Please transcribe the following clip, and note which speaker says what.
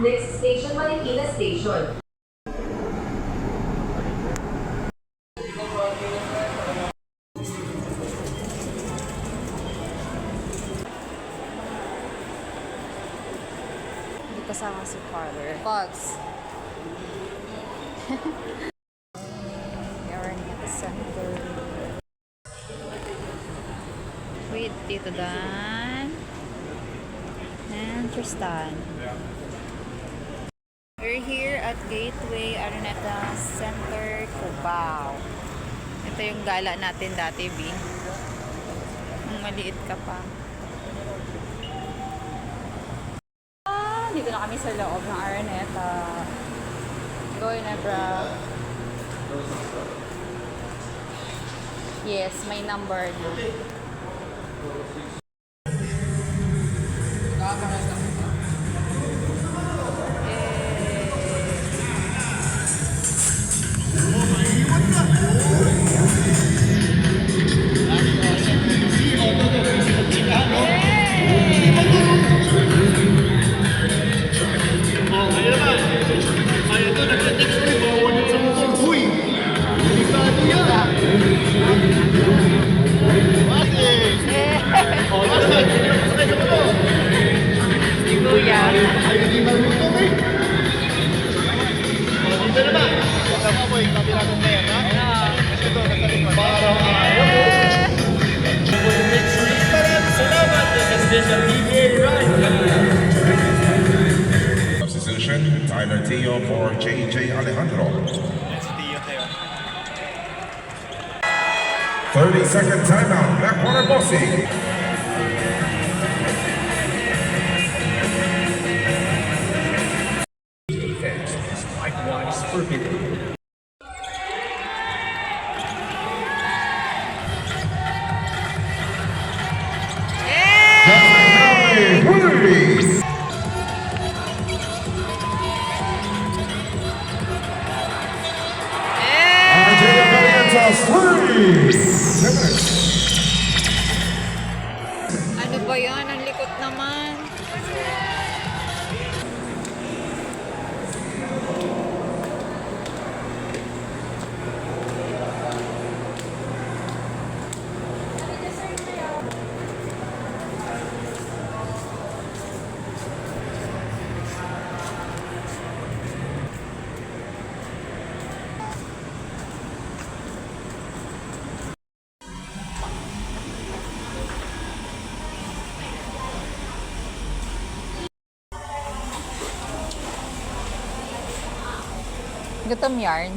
Speaker 1: Next station, Marikina Station.
Speaker 2: Hindi kasama si father. Bugs. Araneta Center. With Tito Dan and Tristan. We're here at Gateway Araneta Center, Cubao. Ito yung gala natin dati, B. Nung maliit ka pa. Dito na kami sa loob ng Araneta. Go na, bro. Yes, may number na.
Speaker 3: Substitution, Tyler Teo for JJ Alejandro. 30-second timeout, Blackwater Bossy. Likewise, perfect.
Speaker 2: Ano ba yan? Ang likot naman. Gutom yarn.